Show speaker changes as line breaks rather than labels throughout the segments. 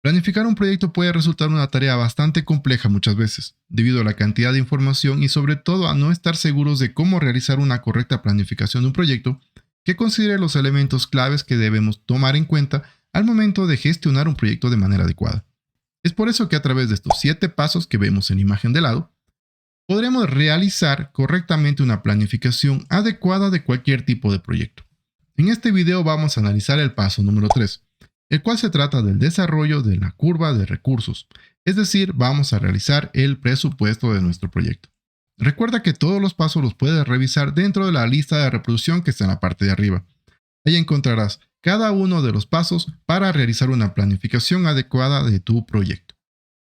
Planificar un proyecto puede resultar una tarea bastante compleja muchas veces, debido a la cantidad de información y sobre todo a no estar seguros de cómo realizar una correcta planificación de un proyecto que considere los elementos claves que debemos tomar en cuenta al momento de gestionar un proyecto de manera adecuada. Es por eso que a través de estos 7 pasos que vemos en la imagen de lado, podremos realizar correctamente una planificación adecuada de cualquier tipo de proyecto. En este video vamos a analizar el paso número 3, el cual se trata del desarrollo de la curva de recursos, es decir, vamos a realizar el presupuesto de nuestro proyecto. Recuerda que todos los pasos los puedes revisar dentro de la lista de reproducción que está en la parte de arriba. Ahí encontrarás cada uno de los pasos para realizar una planificación adecuada de tu proyecto.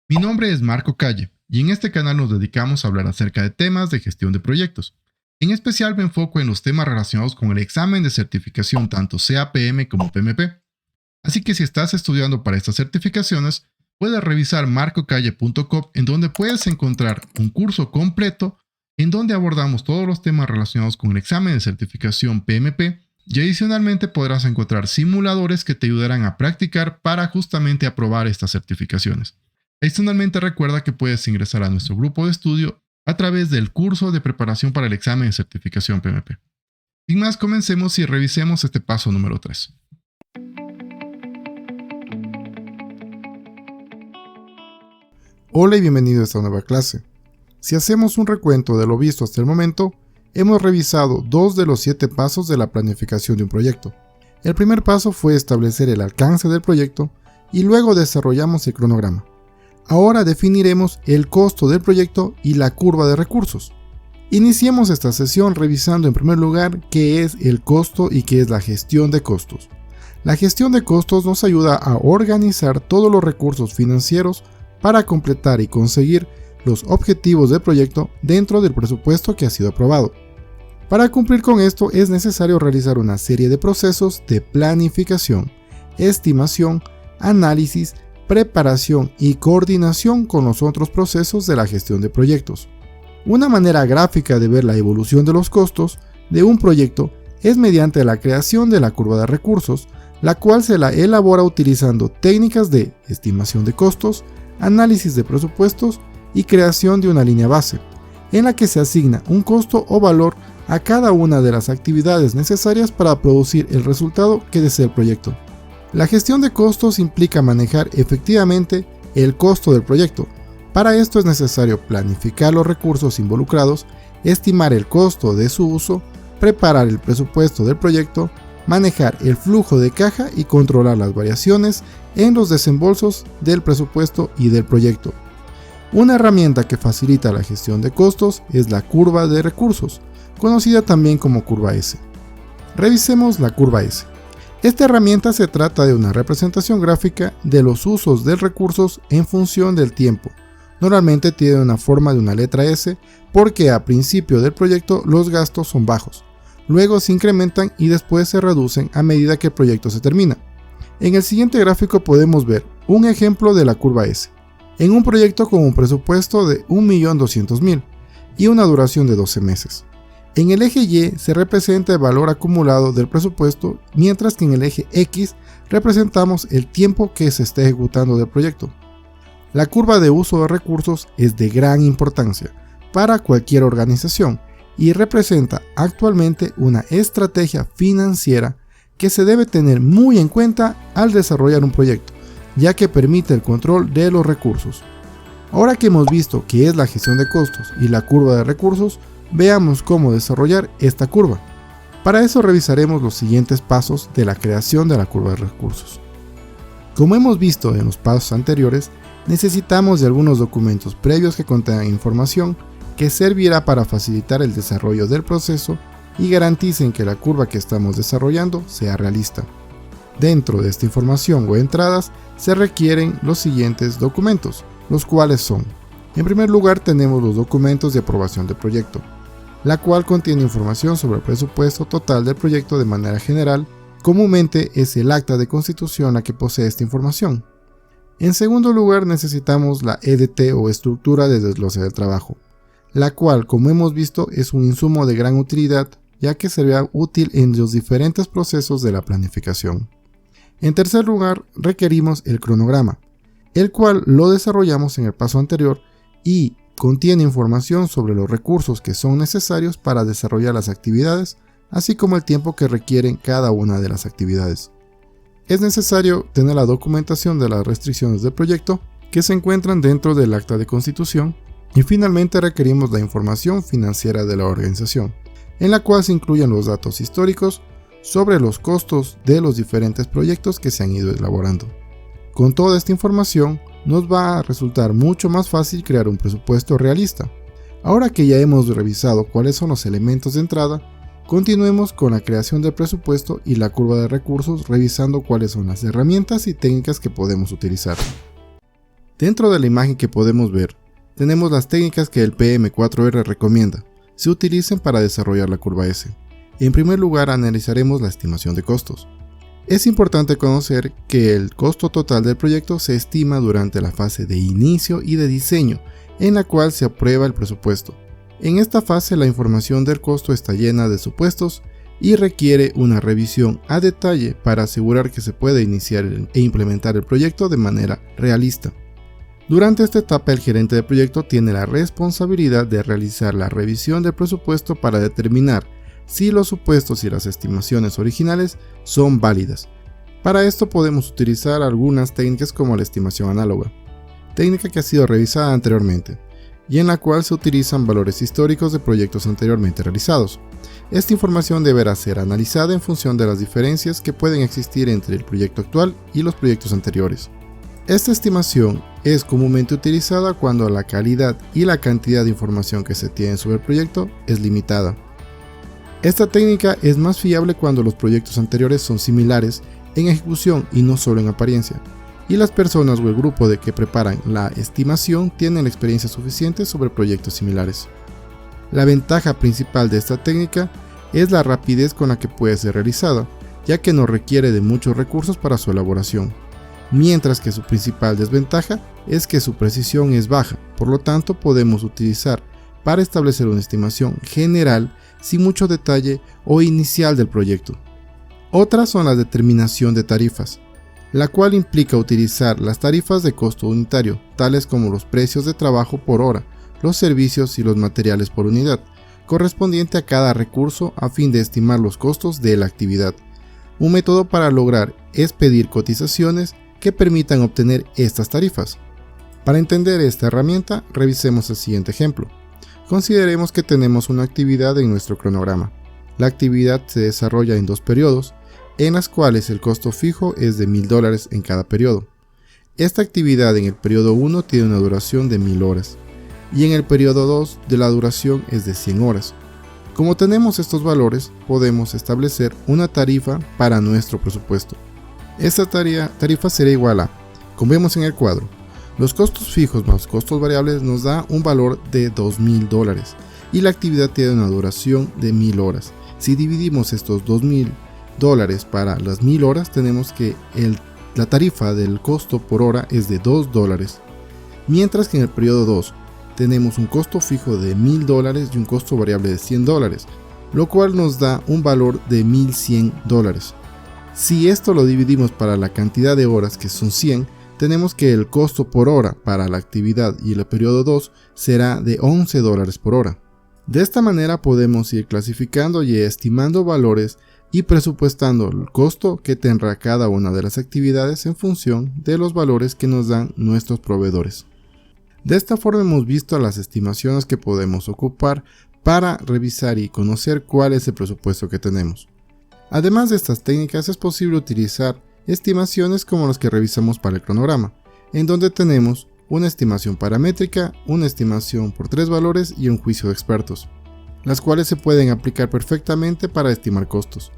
Mi nombre es Marco Calle y en este canal nos dedicamos a hablar acerca de temas de gestión de proyectos. En especial me enfoco en los temas relacionados con el examen de certificación tanto CAPM como PMP. Así que si estás estudiando para estas certificaciones, puedes revisar marcocalle.com en donde puedes encontrar un curso completo en donde abordamos todos los temas relacionados con el examen de certificación PMP y adicionalmente podrás encontrar simuladores que te ayudarán a practicar para justamente aprobar estas certificaciones. Adicionalmente recuerda que puedes ingresar a nuestro grupo de estudio a través del curso de preparación para el examen de certificación PMP. Sin más, comencemos y revisemos este paso número 3.
Hola y bienvenido a esta nueva clase. Si hacemos un recuento de lo visto hasta el momento, hemos revisado 2 de los 7 pasos de la planificación de un proyecto. El primer paso fue establecer el alcance del proyecto y luego desarrollamos el cronograma. Ahora definiremos el costo del proyecto y la curva de recursos. Iniciemos esta sesión revisando en primer lugar qué es el costo y qué es la gestión de costos. La gestión de costos nos ayuda a organizar todos los recursos financieros para completar y conseguir los objetivos del proyecto dentro del presupuesto que ha sido aprobado. Para cumplir con esto es necesario realizar una serie de procesos de planificación, estimación, análisis, preparación y coordinación con los otros procesos de la gestión de proyectos. Una manera gráfica de ver la evolución de los costos de un proyecto es mediante la creación de la curva de recursos, la cual se la elabora utilizando técnicas de estimación de costos, análisis de presupuestos y creación de una línea base, en la que se asigna un costo o valor a cada una de las actividades necesarias para producir el resultado que desea el proyecto. La gestión de costos implica manejar efectivamente el costo del proyecto. Para esto es necesario planificar los recursos involucrados, estimar el costo de su uso, preparar el presupuesto del proyecto, manejar el flujo de caja y controlar las variaciones en los desembolsos del presupuesto y del proyecto. Una herramienta que facilita la gestión de costos es la curva de recursos, conocida también como curva S. Revisemos la curva S. Esta herramienta se trata de una representación gráfica de los usos de recursos en función del tiempo. Normalmente tiene una forma de una letra S porque a principio del proyecto los gastos son bajos. Luego se incrementan y después se reducen a medida que el proyecto se termina. En el siguiente gráfico podemos ver un ejemplo de la curva S. En un proyecto con un presupuesto de 1.200.000 y una duración de 12 meses. En el eje Y se representa el valor acumulado del presupuesto, mientras que en el eje X representamos el tiempo que se está ejecutando del proyecto. La curva de uso de recursos es de gran importancia para cualquier organización y representa actualmente una estrategia financiera que se debe tener muy en cuenta al desarrollar un proyecto, ya que permite el control de los recursos. Ahora que hemos visto qué es la gestión de costos y la curva de recursos, veamos cómo desarrollar esta curva. Para eso revisaremos los siguientes pasos de la creación de la curva de recursos. Como hemos visto en los pasos anteriores, necesitamos de algunos documentos previos que contengan información que servirá para facilitar el desarrollo del proceso y garanticen que la curva que estamos desarrollando sea realista. Dentro de esta información o entradas se requieren los siguientes documentos, los cuales son: en primer lugar tenemos los documentos de aprobación del proyecto, la cual contiene información sobre el presupuesto total del proyecto de manera general. Comúnmente es el acta de constitución la que posee esta información. En segundo lugar necesitamos la EDT o estructura de desglose del trabajo, la cual, como hemos visto, es un insumo de gran utilidad, ya que será útil en los diferentes procesos de la planificación. En tercer lugar, requerimos el cronograma, el cual lo desarrollamos en el paso anterior y contiene información sobre los recursos que son necesarios para desarrollar las actividades, así como el tiempo que requieren cada una de las actividades. Es necesario tener la documentación de las restricciones del proyecto que se encuentran dentro del acta de constitución, y finalmente requerimos la información financiera de la organización, en la cual se incluyen los datos históricos sobre los costos de los diferentes proyectos que se han ido elaborando. Con toda esta información nos va a resultar mucho más fácil crear un presupuesto realista. Ahora que ya hemos revisado cuáles son los elementos de entrada, continuemos con la creación del presupuesto y la curva de recursos, revisando cuáles son las herramientas y técnicas que podemos utilizar. Dentro de la imagen que podemos ver, tenemos las técnicas que el PM4R recomienda se utilicen para desarrollar la curva S. En primer lugar, analizaremos la estimación de costos. Es importante conocer que el costo total del proyecto se estima durante la fase de inicio y de diseño, en la cual se aprueba el presupuesto. En esta fase la información del costo está llena de supuestos y requiere una revisión a detalle para asegurar que se pueda iniciar e implementar el proyecto de manera realista. Durante esta etapa el gerente de proyecto tiene la responsabilidad de realizar la revisión del presupuesto para determinar si los supuestos y las estimaciones originales son válidas. Para esto podemos utilizar algunas técnicas como la estimación análoga, técnica que ha sido revisada anteriormente, y en la cual se utilizan valores históricos de proyectos anteriormente realizados. Esta información deberá ser analizada en función de las diferencias que pueden existir entre el proyecto actual y los proyectos anteriores. Esta estimación es comúnmente utilizada cuando la calidad y la cantidad de información que se tiene sobre el proyecto es limitada. Esta técnica es más fiable cuando los proyectos anteriores son similares en ejecución y no solo en apariencia, y las personas o el grupo de que preparan la estimación tienen la experiencia suficiente sobre proyectos similares. La ventaja principal de esta técnica es la rapidez con la que puede ser realizada, ya que no requiere de muchos recursos para su elaboración, mientras que su principal desventaja es que su precisión es baja, por lo tanto podemos utilizar para establecer una estimación general sin mucho detalle o inicial del proyecto. Otras son la determinación de tarifas, la cual implica utilizar las tarifas de costo unitario, tales como los precios de trabajo por hora, los servicios y los materiales por unidad, correspondiente a cada recurso a fin de estimar los costos de la actividad. Un método para lograr es pedir cotizaciones que permitan obtener estas tarifas. Para entender esta herramienta, revisemos el siguiente ejemplo. Consideremos que tenemos una actividad en nuestro cronograma. La actividad se desarrolla en 2 periodos, en las cuales el costo fijo es de $1000 en cada periodo. Esta actividad en el periodo 1 tiene una duración de 1000 horas, y en el periodo 2 de la duración es de 100 horas. Como tenemos estos valores, podemos establecer una tarifa para nuestro presupuesto. Esta tarifa será igual a, como vemos en el cuadro, los costos fijos más costos variables nos da un valor de $2000 y la actividad tiene una duración de 1000 horas. Si dividimos estos $2000 para las 1000 horas, tenemos que la tarifa del costo por hora es de $2, mientras que en el periodo 2 tenemos un costo fijo de $1000 y un costo variable de $100, lo cual nos da un valor de $1100. Si esto lo dividimos para la cantidad de horas, que son 100, tenemos que el costo por hora para la actividad y el periodo 2 será de $11 por hora. De esta manera podemos ir clasificando y estimando valores y presupuestando el costo que tendrá cada una de las actividades en función de los valores que nos dan nuestros proveedores. De esta forma hemos visto las estimaciones que podemos ocupar para revisar y conocer cuál es el presupuesto que tenemos. Además de estas técnicas es posible utilizar estimaciones como las que revisamos para el cronograma, en donde tenemos una estimación paramétrica, una estimación por 3 valores y un juicio de expertos, las cuales se pueden aplicar perfectamente para estimar costos.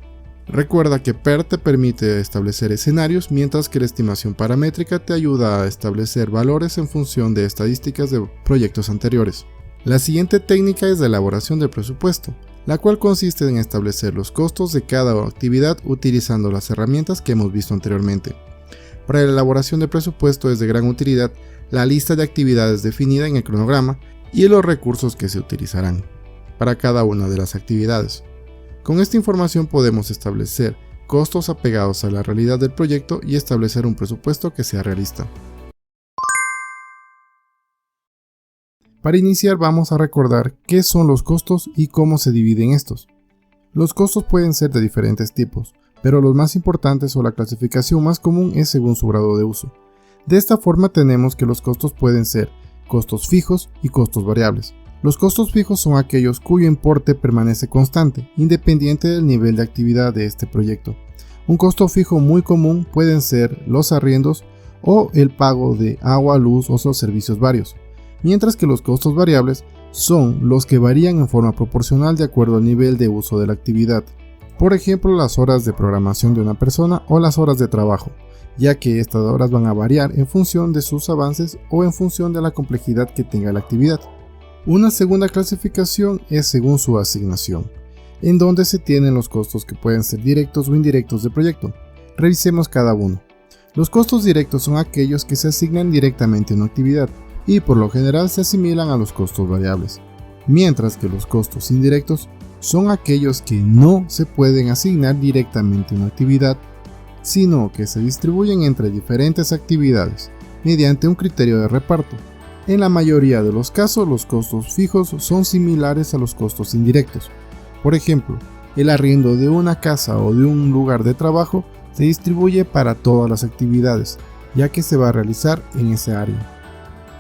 Recuerda que PER te permite establecer escenarios, mientras que la estimación paramétrica te ayuda a establecer valores en función de estadísticas de proyectos anteriores. La siguiente técnica es la elaboración del presupuesto, la cual consiste en establecer los costos de cada actividad utilizando las herramientas que hemos visto anteriormente. Para la elaboración del presupuesto es de gran utilidad la lista de actividades definida en el cronograma y los recursos que se utilizarán para cada una de las actividades. Con esta información podemos establecer costos apegados a la realidad del proyecto y establecer un presupuesto que sea realista. Para iniciar vamos a recordar qué son los costos y cómo se dividen estos. Los costos pueden ser de diferentes tipos, pero los más importantes o la clasificación más común es según su grado de uso. De esta forma tenemos que los costos pueden ser costos fijos y costos variables. Los costos fijos son aquellos cuyo importe permanece constante, independiente del nivel de actividad de este proyecto. Un costo fijo muy común pueden ser los arriendos o el pago de agua, luz o servicios varios, mientras que los costos variables son los que varían en forma proporcional de acuerdo al nivel de uso de la actividad. Por ejemplo, las horas de programación de una persona o las horas de trabajo, ya que estas horas van a variar en función de sus avances o en función de la complejidad que tenga la actividad. Una segunda clasificación es según su asignación, en donde se tienen los costos que pueden ser directos o indirectos del proyecto. Revisemos cada uno. Los costos directos son aquellos que se asignan directamente a una actividad y por lo general se asimilan a los costos variables, mientras que los costos indirectos son aquellos que no se pueden asignar directamente a una actividad, sino que se distribuyen entre diferentes actividades mediante un criterio de reparto. En la mayoría de los casos, los costos fijos son similares a los costos indirectos. Por ejemplo, el arriendo de una casa o de un lugar de trabajo se distribuye para todas las actividades, ya que se va a realizar en esa área.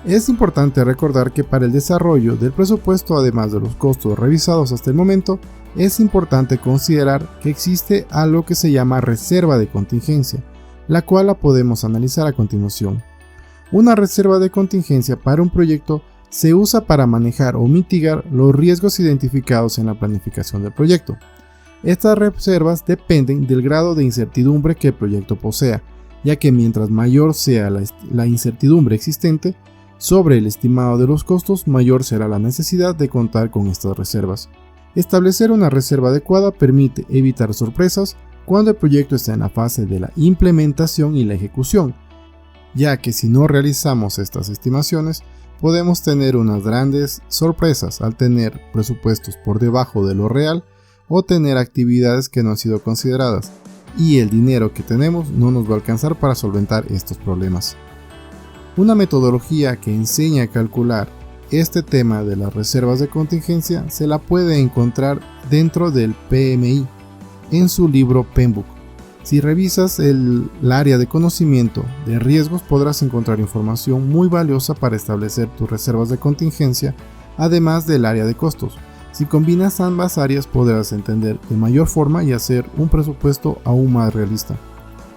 Es importante recordar que para el desarrollo del presupuesto, además de los costos revisados hasta el momento, es importante considerar que existe algo que se llama reserva de contingencia, la cual la podemos analizar a continuación. Una reserva de contingencia para un proyecto se usa para manejar o mitigar los riesgos identificados en la planificación del proyecto. Estas reservas dependen del grado de incertidumbre que el proyecto posea, ya que mientras mayor sea la incertidumbre existente sobre el estimado de los costos, mayor será la necesidad de contar con estas reservas. Establecer una reserva adecuada permite evitar sorpresas cuando el proyecto está en la fase de la implementación y la ejecución, ya que si no realizamos estas estimaciones, podemos tener unas grandes sorpresas al tener presupuestos por debajo de lo real o tener actividades que no han sido consideradas, y el dinero que tenemos no nos va a alcanzar para solventar estos problemas. Una metodología que enseña a calcular este tema de las reservas de contingencia se la puede encontrar dentro del PMI, en su libro PMBOK. Si revisas el área de conocimiento de riesgos podrás encontrar información muy valiosa para establecer tus reservas de contingencia, además del área de costos. Si combinas ambas áreas podrás entender de mayor forma y hacer un presupuesto aún más realista.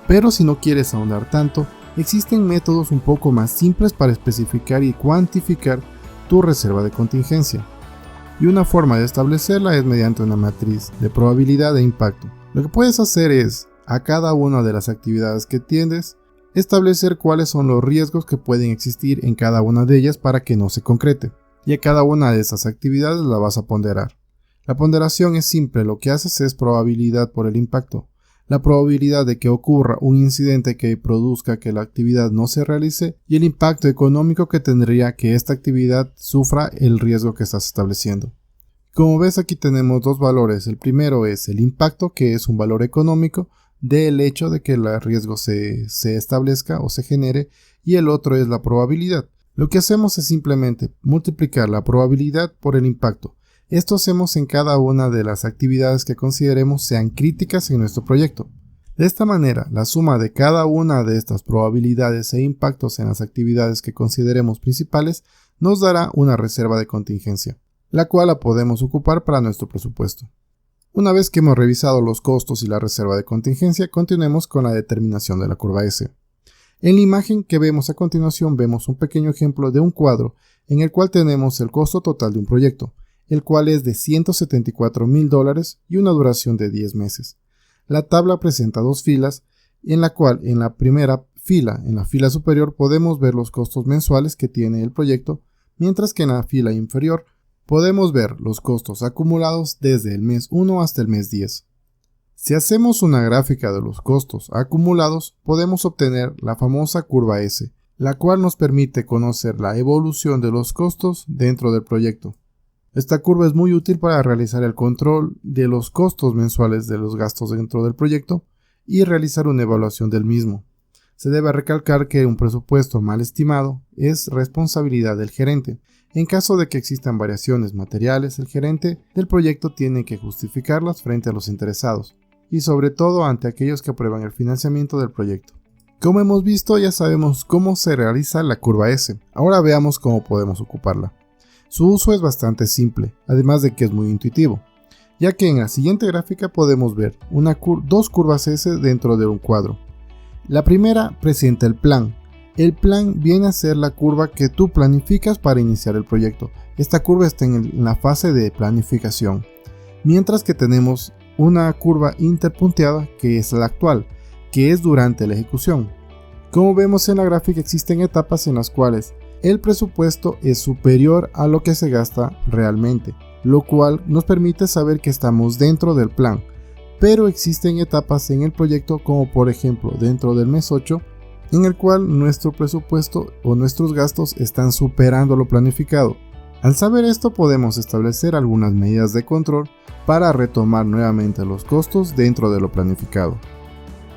Pero si no quieres ahondar tanto, existen métodos un poco más simples para especificar y cuantificar tu reserva de contingencia. Y una forma de establecerla es mediante una matriz de probabilidad e impacto. Lo que puedes hacer es, a cada una de las actividades que tienes, establecer cuáles son los riesgos que pueden existir en cada una de ellas para que no se concrete. Y a cada una de estas actividades la vas a ponderar. La ponderación es simple, lo que haces es probabilidad por el impacto. La probabilidad de que ocurra un incidente que produzca que la actividad no se realice y el impacto económico que tendría que esta actividad sufra el riesgo que estás estableciendo. Como ves, aquí tenemos dos valores. El primero es el impacto, que es un valor económico del hecho de que el riesgo se establezca o se genere, y el otro es la probabilidad. Lo que hacemos es simplemente multiplicar la probabilidad por el impacto. Esto hacemos en cada una de las actividades que consideremos sean críticas en nuestro proyecto. De esta manera, la suma de cada una de estas probabilidades e impactos en las actividades que consideremos principales nos dará una reserva de contingencia, la cual la podemos ocupar para nuestro presupuesto. Una vez que hemos revisado los costos y la reserva de contingencia, continuemos con la determinación de la curva S. En la imagen que vemos a continuación vemos un pequeño ejemplo de un cuadro en el cual tenemos el costo total de un proyecto, el cual es de $174,000 y una duración de 10 meses. La tabla presenta dos filas, en la cual en la primera fila, en la fila superior, podemos ver los costos mensuales que tiene el proyecto, mientras que en la fila inferior podemos ver los costos acumulados desde el mes 1 hasta el mes 10. Si hacemos una gráfica de los costos acumulados, podemos obtener la famosa curva S, la cual nos permite conocer la evolución de los costos dentro del proyecto. Esta curva es muy útil para realizar el control de los costos mensuales de los gastos dentro del proyecto y realizar una evaluación del mismo. Se debe recalcar que un presupuesto mal estimado es responsabilidad del gerente. En caso de que existan variaciones materiales, el gerente del proyecto tiene que justificarlas frente a los interesados, y sobre todo ante aquellos que aprueban el financiamiento del proyecto. Como hemos visto, ya sabemos cómo se realiza la curva S. Ahora veamos cómo podemos ocuparla. Su uso es bastante simple, además de que es muy intuitivo, ya que en la siguiente gráfica podemos ver dos curvas S dentro de un cuadro. La primera presenta el plan. El plan viene a ser la curva que tú planificas para iniciar el proyecto. Esta curva está en la fase de planificación, mientras que tenemos una curva interpunteada que es la actual, que es durante la ejecución. Como vemos en la gráfica, existen etapas en las cuales el presupuesto es superior a lo que se gasta realmente, lo cual nos permite saber que estamos dentro del plan. Pero existen etapas en el proyecto, como por ejemplo dentro del mes 8, en el cual nuestro presupuesto o nuestros gastos están superando lo planificado. Al saber esto, podemos establecer algunas medidas de control para retomar nuevamente los costos dentro de lo planificado.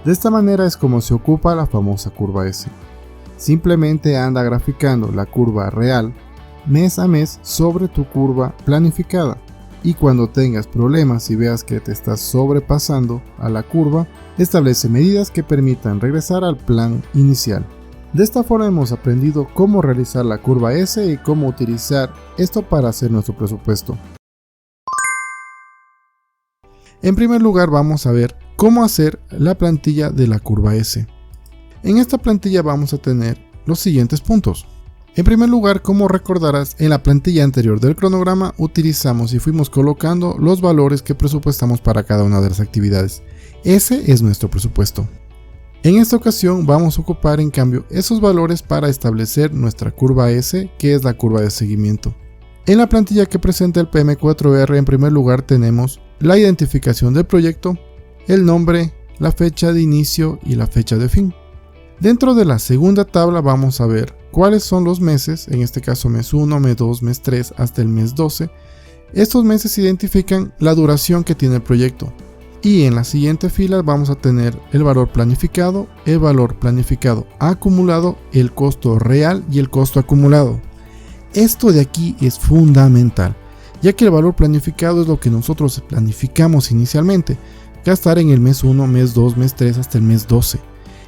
De esta manera es como se ocupa la famosa curva S. Simplemente anda graficando la curva real mes a mes sobre tu curva planificada, y cuando tengas problemas y veas que te estás sobrepasando a la curva, establece medidas que permitan regresar al plan inicial. De esta forma hemos aprendido cómo realizar la curva S y cómo utilizar esto para hacer nuestro presupuesto. En primer lugar, vamos a ver cómo hacer la plantilla de la curva S. En esta plantilla vamos a tener los siguientes puntos. En primer lugar, como recordarás, en la plantilla anterior del cronograma utilizamos y fuimos colocando los valores que presupuestamos para cada una de las actividades. Ese es nuestro presupuesto. En esta ocasión vamos a ocupar en cambio esos valores para establecer nuestra curva S, que es la curva de seguimiento. En la plantilla que presenta el PM4R, en primer lugar tenemos la identificación del proyecto, el nombre, la fecha de inicio y la fecha de fin. Dentro de la segunda tabla vamos a ver cuáles son los meses, en este caso mes 1, mes 2, mes 3 hasta el mes 12. Estos meses identifican la duración que tiene el proyecto. Y en la siguiente fila vamos a tener el valor planificado acumulado, el costo real y el costo acumulado. Esto de aquí es fundamental, ya que el valor planificado es lo que nosotros planificamos inicialmente, gastar en el mes 1, mes 2, mes 3 hasta el mes 12.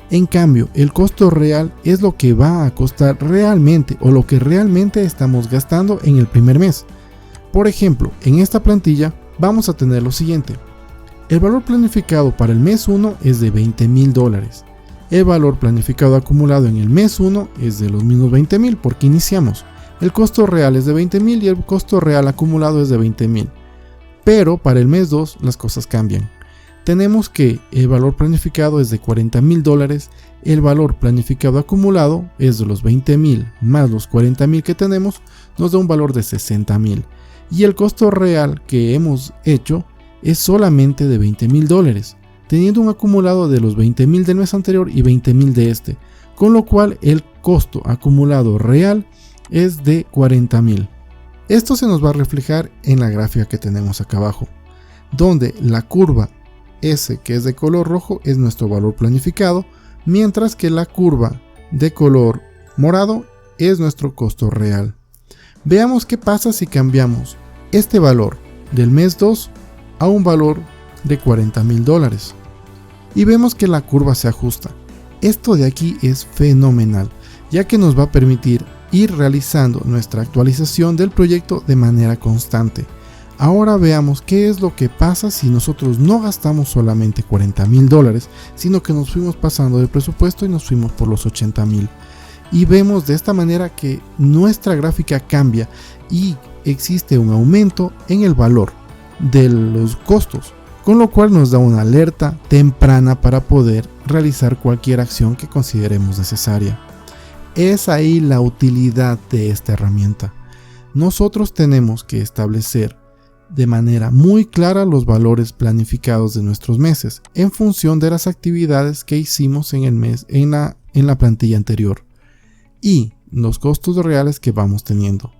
En cambio, el costo real es lo que va a costar realmente o lo que realmente estamos gastando en el primer mes. Por ejemplo, en esta plantilla vamos a tener lo siguiente. El valor planificado para el mes 1 es de $20,000. El valor planificado acumulado en el mes 1 es de los mismos $20,000 porque iniciamos. El costo real es de $20,000 y el costo real acumulado es de $20,000. Pero para el mes 2 las cosas cambian. Tenemos que el valor planificado es de $40,000, el valor planificado acumulado es de los $20,000 más los $40,000 que tenemos, nos da un valor de $60,000. Y el costo real que hemos hecho es solamente de $20,000, teniendo un acumulado de los $20,000 del mes anterior y $20,000 de este, con lo cual el costo acumulado real es de $40,000. Esto se nos va a reflejar en la gráfica que tenemos acá abajo, donde la curva S, que es de color rojo, es nuestro valor planificado, mientras que la curva de color morado es nuestro costo real. Veamos qué pasa si cambiamos este valor del mes 2 a un valor de $40,000 y vemos que la curva se ajusta. Esto de aquí es fenomenal, ya que nos va a permitir ir realizando nuestra actualización del proyecto de manera constante. Ahora veamos qué es lo que pasa si nosotros no gastamos solamente $40,000, sino que nos fuimos pasando del presupuesto y nos fuimos por los $80,000. Y vemos de esta manera que nuestra gráfica cambia y existe un aumento en el valor de los costos, con lo cual nos da una alerta temprana para poder realizar cualquier acción que consideremos necesaria. Es ahí la utilidad de esta herramienta. Nosotros tenemos que establecer de manera muy clara los valores planificados de nuestros meses en función de las actividades que hicimos en el mes en la plantilla anterior y los costos reales que vamos teniendo.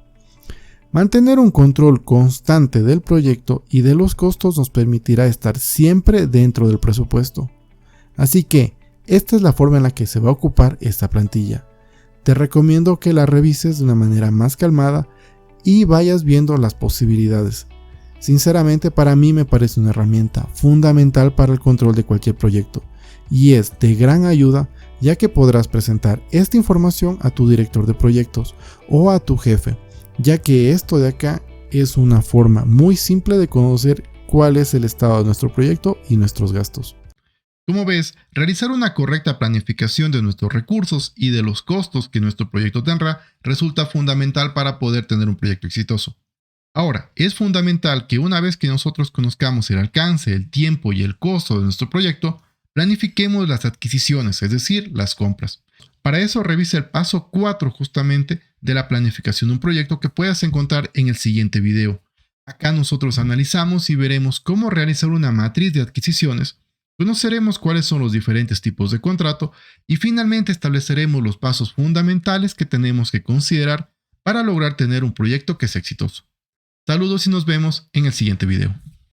Mantener un control constante del proyecto y de los costos nos permitirá estar siempre dentro del presupuesto. Así que Esta es la forma en la que se va a ocupar esta plantilla. Te recomiendo que la revises de una manera más calmada y vayas viendo las posibilidades. Sinceramente, para mí me parece una herramienta fundamental para el control de cualquier proyecto y es de gran ayuda, ya que podrás presentar esta información a tu director de proyectos o a tu jefe, ya que esto de acá es una forma muy simple de conocer cuál es el estado de nuestro proyecto y nuestros gastos.
Como ves, realizar una correcta planificación de nuestros recursos y de los costos que nuestro proyecto tendrá resulta fundamental para poder tener un proyecto exitoso. Ahora, es fundamental que una vez que nosotros conozcamos el alcance, el tiempo y el costo de nuestro proyecto, planifiquemos las adquisiciones, es decir, las compras. Para eso revisa el paso 4 justamente de la planificación de un proyecto que puedas encontrar en el siguiente video. Acá nosotros analizamos y veremos cómo realizar una matriz de adquisiciones, conoceremos cuáles son los diferentes tipos de contrato y finalmente estableceremos los pasos fundamentales que tenemos que considerar para lograr tener un proyecto que sea exitoso. Saludos y nos vemos en el siguiente video.